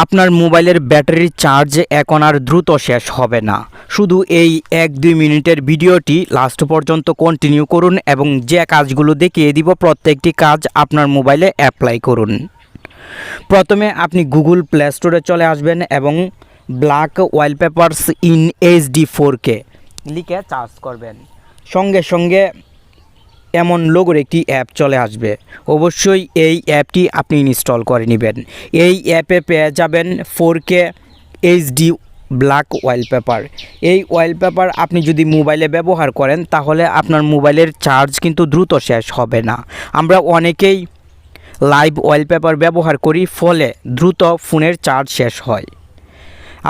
আপনার মোবাইলের ব্যাটারির চার্জ এখন আর দ্রুত শেষ হবে না। শুধু এই 1-2 মিনিটের ভিডিওটি লাস্ট পর্যন্ত কন্টিনিউ করুন এবং যে কাজগুলো দেখিয়ে দিব প্রত্যেকটি কাজ আপনার মোবাইলে অ্যাপ্লাই করুন। প্রথমে আপনি গুগল প্লে স্টোরে চলে আসবেন এবং ব্ল্যাক ওয়ালপেপারস ইন HD 4K লিখে সার্চ করবেন। সঙ্গে সঙ্গে এমন লোগোর একটি অ্যাপ চলে আসবে। অবশ্যই এই অ্যাপটি আপনি ইনস্টল করে নেবেন। এই অ্যাপে পেয়ে যাবেন 4K HD ব্ল্যাক ওয়ালপেপার। এই ওয়ালপেপার আপনি যদি মোবাইলে ব্যবহার করেন তাহলে আপনার মোবাইলের চার্জ কিন্তু দ্রুত শেষ হবে না। আমরা অনেকেই লাইভ ওয়ালপেপার ব্যবহার করি, ফলে দ্রুত ফোনের চার্জ শেষ হয়।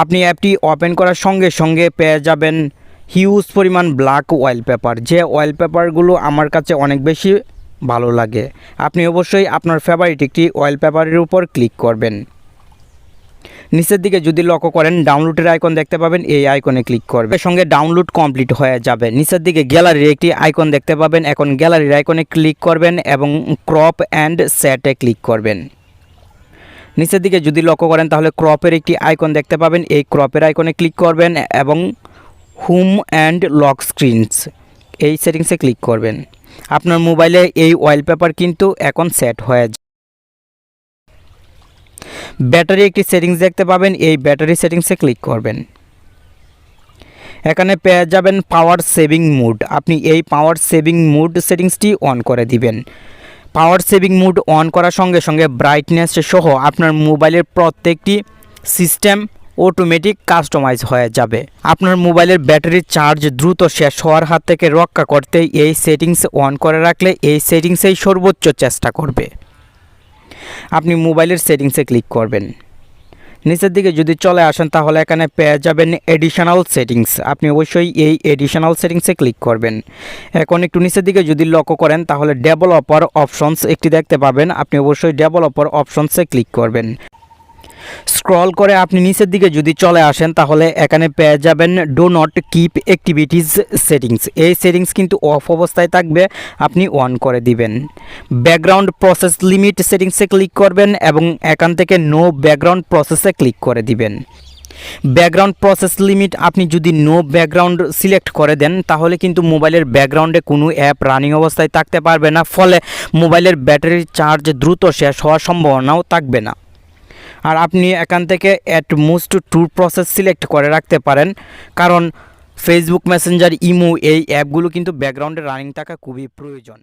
আপনি অ্যাপটি ওপেন করার সঙ্গে সঙ্গে পেয়ে যাবেন হিউজ পরিমাণ ব্ল্যাক ওয়ালপেপার, যে ওয়ালপেপারগুলো আমার কাছে অনেক বেশি ভালো লাগে। আপনি অবশ্যই আপনার ফেভারিট একটি ওয়ালপেপারের উপর ক্লিক করবেন। নিচের দিকে যদি লক্ষ্য করেন ডাউনলোডের আইকন দেখতে পাবেন, এই আইকনে ক্লিক করবেন। সঙ্গে ডাউনলোড কমপ্লিট হয়ে যাবে। নিচের দিকে গ্যালারির একটি আইকন দেখতে পাবেন, এখন গ্যালারির আইকনে ক্লিক করবেন এবং ক্রপ অ্যান্ড সেটে ক্লিক করবেন। নিচের দিকে যদি লক্ষ্য করেন তাহলে ক্রপের একটি আইকন দেখতে পাবেন, এই ক্রপের আইকনে ক্লিক করবেন এবং হোম অ্যান্ড লক স্ক্রিনস এই সেটিংসে ক্লিক করবেন। আপনার মোবাইলে এই ওয়ালপেপার কিন্তু এখন সেট হয়ে যায়। ব্যাটারি একটি সেটিংস দেখতে পাবেন, এই ব্যাটারি সেটিংসে ক্লিক করবেন। এখানে পেয়ে যাবেন পাওয়ার সেভিং মোড। আপনি এই পাওয়ার সেভিং মোড সেটিংসটি অন করে দিবেন। পাওয়ার সেভিং মোড অন করার সঙ্গে সঙ্গে ব্রাইটনেস সহ আপনার মোবাইলের প্রত্যেকটি সিস্টেম অটোমেটিক কাস্টমাইজ হয়ে যাবে। আপনার মোবাইলের ব্যাটারির চার্জ দ্রুত শেষ হওয়ার হাত থেকে রক্ষা করতে এই সেটিংস অন করে রাখলে এই সেটিংসেই সর্বোচ্চ চেষ্টা করবে। আপনি মোবাইলের সেটিংসে ক্লিক করবেন। নিচের দিকে যদি চলে আসেন তাহলে এখানে পেয়ে যাবেন এডিশনাল সেটিংস। আপনি অবশ্যই এই এডিশনাল সেটিংসে ক্লিক করবেন। এখন একটু নিচের দিকে যদি লক্ষ্য করেন তাহলে ডেভেলপার অপশনস একটি দেখতে পাবেন, আপনি অবশ্যই ডেভেলপার অপশনসে ক্লিক করবেন। স্ক্রল করে আপনি নিচের দিকে যদি চলে আসেন তাহলে এখানে পেয়ে যাবেন do not keep activities settings. এই সেটিংস কিন্তু অফ অবস্থায় থাকবে, আপনি অন করে দিবেন। ব্যাকগ্রাউন্ড প্রসেস লিমিট সেটিংসে ক্লিক করবেন এবং এখান থেকে নো ব্যাকগ্রাউন্ড প্রসেসে ক্লিক করে দিবেন। ব্যাকগ্রাউন্ড প্রসেস লিমিট আপনি যদি নো ব্যাকগ্রাউন্ড সিলেক্ট করে দেন তাহলে কিন্তু মোবাইলের ব্যাকগ্রাউন্ডে কোনো অ্যাপ রানিং অবস্থায় থাকতে পারবে না, ফলে মোবাইলের ব্যাটারির চার্জ দ্রুত শেষ হওয়ার সম্ভাবনাও থাকবে না। আর আপনি এখান থেকে at most to process select করে রাখতে পারেন, কারণ ফেসবুক মেসেঞ্জার, ইমো এই অ্যাপগুলো কিন্তু ব্যাকগ্রাউন্ডে রানিং থাকা খুবই প্রয়োজন।